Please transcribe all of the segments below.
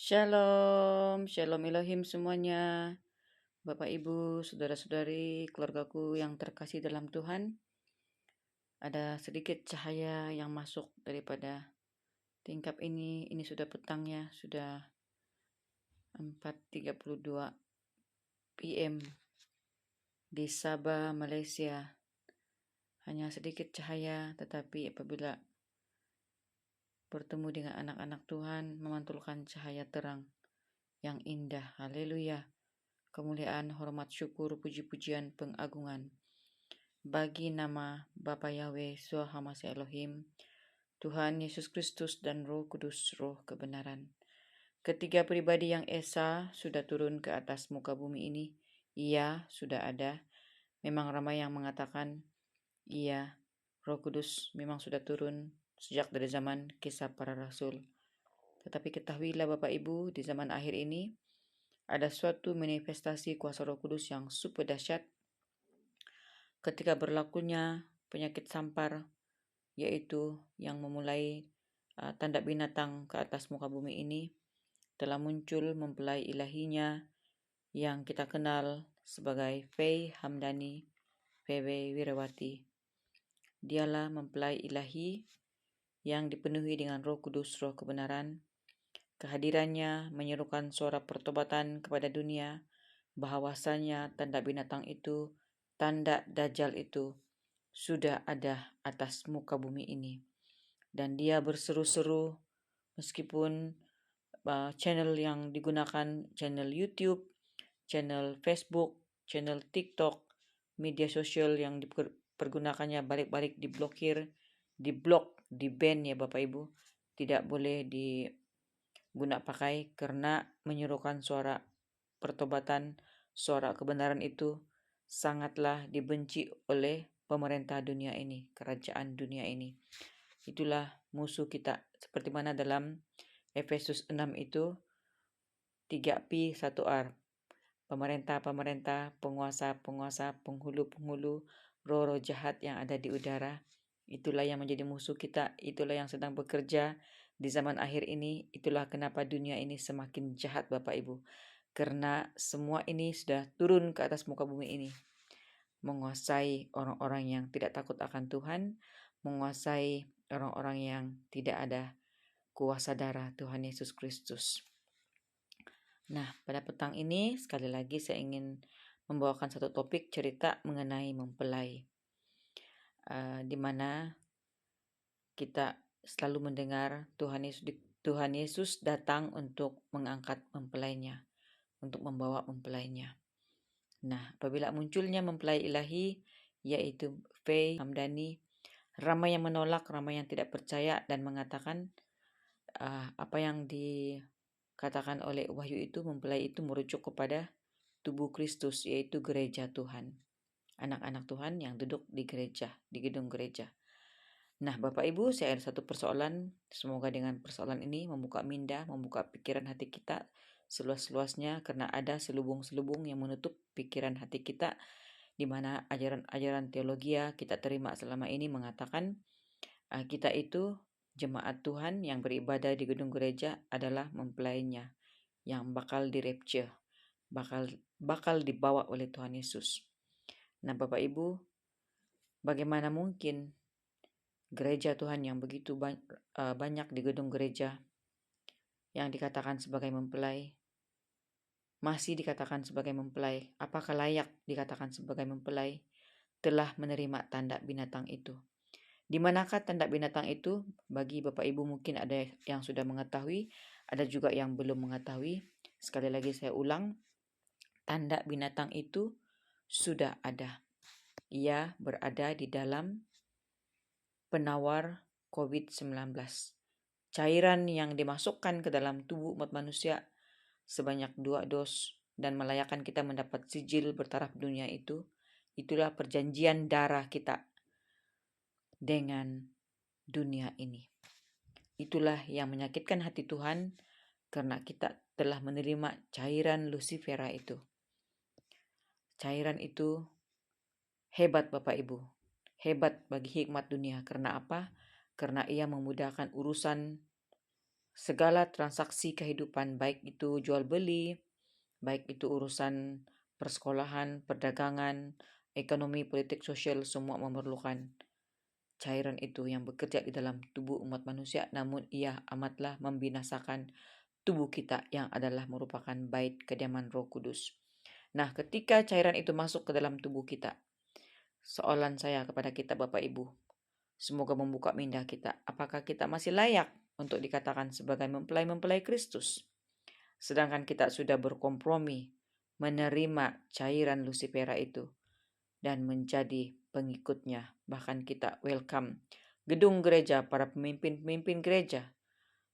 Shalom, shalom Elohim semuanya, Bapak Ibu, saudara-saudari, keluargaku yang terkasih dalam Tuhan. Ada sedikit cahaya yang masuk daripada tingkap ini sudah petangnya, sudah 4:32 PM di Sabah, Malaysia. Hanya sedikit cahaya, tetapi apabila bertemu dengan anak-anak Tuhan, memantulkan cahaya terang yang indah. Haleluya. Kemuliaan, hormat, syukur, puji-pujian, pengagungan bagi nama Bapa Yahweh, Suahamasi Elohim, Tuhan Yesus Kristus dan Roh Kudus, Roh kebenaran. Ketiga pribadi yang esa sudah turun ke atas muka bumi ini. Ia sudah ada. Memang ramai yang mengatakan, iya, Roh Kudus memang sudah turun sejak dari zaman Kisah Para Rasul. Tetapi ketahuilah Bapak Ibu, di zaman akhir ini ada suatu manifestasi kuasa Roh Kudus yang super dahsyat ketika berlakunya penyakit sampar, yaitu yang memulai tanda binatang ke atas muka bumi ini, telah muncul mempelai ilahinya yang kita kenal sebagai Faye Hamdani PW Wirawati. Dialah mempelai ilahi yang dipenuhi dengan Roh Kudus, Roh kebenaran. Kehadirannya menyerukan suara pertobatan kepada dunia, bahwasanya tanda binatang itu, tanda Dajjal itu, sudah ada atas muka bumi ini. Dan dia berseru-seru meskipun channel yang digunakan, channel YouTube, channel Facebook, channel TikTok, media sosial yang dipergunakannya balik-balik diblokir, diblok, di-ban ya Bapak Ibu. Tidak boleh diguna pakai karena menyerukan suara pertobatan, suara kebenaran itu sangatlah dibenci oleh pemerintah dunia ini, kerajaan dunia ini. Itulah musuh kita, seperti mana dalam Efesus 6 itu 3P 1R. Pemerintah-pemerintah, penguasa-penguasa, penghulu-penghulu, roh-roh jahat yang ada di udara. Itulah yang menjadi musuh kita, itulah yang sedang bekerja di zaman akhir ini. Itulah kenapa dunia ini semakin jahat Bapak Ibu. Karena semua ini sudah turun ke atas muka bumi ini. Menguasai orang-orang yang tidak takut akan Tuhan, menguasai orang-orang yang tidak ada kuasa darah Tuhan Yesus Kristus. Nah, pada petang ini sekali lagi saya ingin membawakan satu topik cerita mengenai mempelai, di mana kita selalu mendengar Tuhan Yesus datang untuk mengangkat mempelainya, untuk membawa mempelainya. Nah, apabila munculnya mempelai ilahi, yaitu Faye Hamdani, ramai yang menolak, ramai yang tidak percaya dan mengatakan apa yang dikatakan oleh Wahyu itu, mempelai itu merujuk kepada tubuh Kristus, yaitu gereja Tuhan. Anak-anak Tuhan yang duduk di gereja, di gedung gereja. Nah, Bapak Ibu, saya ada satu persoalan. Semoga dengan persoalan ini membuka minda, membuka pikiran hati kita seluas-luasnya, karena ada selubung-selubung yang menutup pikiran hati kita, di mana ajaran-ajaran teologi kita terima selama ini mengatakan kita itu jemaat Tuhan yang beribadah di gedung gereja adalah mempelainya yang bakal dirapture, bakal dibawa oleh Tuhan Yesus. Nah, Bapak Ibu, bagaimana mungkin gereja Tuhan yang begitu banyak di gedung gereja yang dikatakan sebagai mempelai, masih dikatakan sebagai mempelai? Apakah layak dikatakan sebagai mempelai? Telah menerima tanda binatang itu. Di manakah tanda binatang itu? Bagi Bapak Ibu mungkin ada yang sudah mengetahui, ada juga yang belum mengetahui. Sekali lagi saya ulang, tanda binatang itu sudah ada. Ia berada di dalam penawar COVID-19. Cairan yang dimasukkan ke dalam tubuh umat manusia sebanyak 2 dos dan melayakkan kita mendapat sijil bertaraf dunia itu, itulah perjanjian darah kita dengan dunia ini. Itulah yang menyakitkan hati Tuhan karena kita telah menerima cairan Lucifera itu. Cairan itu hebat Bapak Ibu, hebat bagi hikmat dunia. Karena apa? Karena ia memudahkan urusan segala transaksi kehidupan, baik itu jual beli, baik itu urusan persekolahan, perdagangan, ekonomi, politik, sosial, semua memerlukan cairan itu yang bekerja di dalam tubuh umat manusia, namun ia amatlah membinasakan tubuh kita yang adalah merupakan bait kediaman Roh Kudus. Nah, ketika cairan itu masuk ke dalam tubuh kita, soalan saya kepada kita Bapak Ibu, semoga membuka minda kita, apakah kita masih layak untuk dikatakan sebagai mempelai-mempelai Kristus? Sedangkan kita sudah berkompromi menerima cairan Lucifera itu dan menjadi pengikutnya. Bahkan kita welcome gedung gereja, para pemimpin-pemimpin gereja,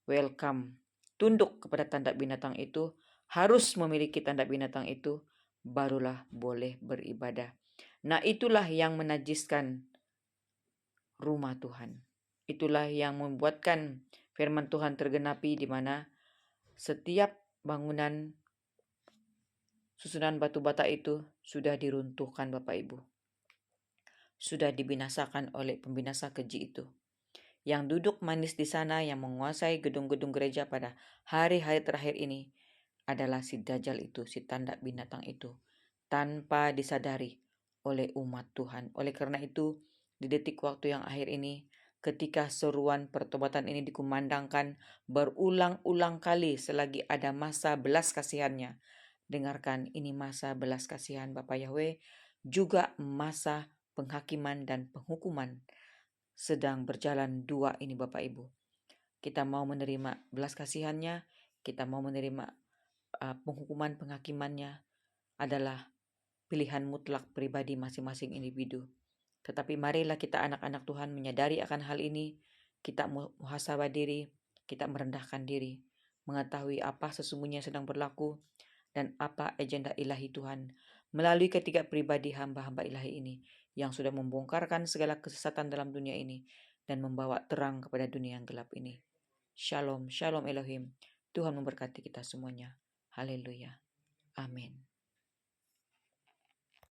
welcome, tunduk kepada tanda binatang itu, harus memiliki tanda binatang itu, barulah boleh beribadah. Nah, itulah yang menajiskan rumah Tuhan. Itulah yang membuatkan firman Tuhan tergenapi, di mana setiap bangunan susunan batu bata itu sudah diruntuhkan Bapak Ibu. Sudah dibinasakan oleh pembinasa keji itu. Yang duduk manis di sana, yang menguasai gedung-gedung gereja pada hari-hari terakhir ini adalah si Dajjal itu, si tanda binatang itu, tanpa disadari oleh umat Tuhan. Oleh karena itu, di detik waktu yang akhir ini, ketika seruan pertobatan ini dikumandangkan berulang-ulang kali selagi ada masa belas kasihannya, dengarkan, ini masa belas kasihan Bapak Yahweh, juga masa penghakiman dan penghukuman sedang berjalan dua ini Bapak Ibu. Kita mau menerima belas kasihannya, kita mau menerima penghukuman penghakimannya, adalah pilihan mutlak pribadi masing-masing individu. Tetapi marilah kita anak-anak Tuhan menyadari akan hal ini, kita muhasabah diri, kita merendahkan diri, mengetahui apa sesungguhnya sedang berlaku dan apa agenda ilahi Tuhan melalui ketiga pribadi hamba-hamba ilahi ini yang sudah membongkarkan segala kesesatan dalam dunia ini dan membawa terang kepada dunia yang gelap ini. Shalom, shalom Elohim. Tuhan memberkati kita semuanya. Haleluya. Amin.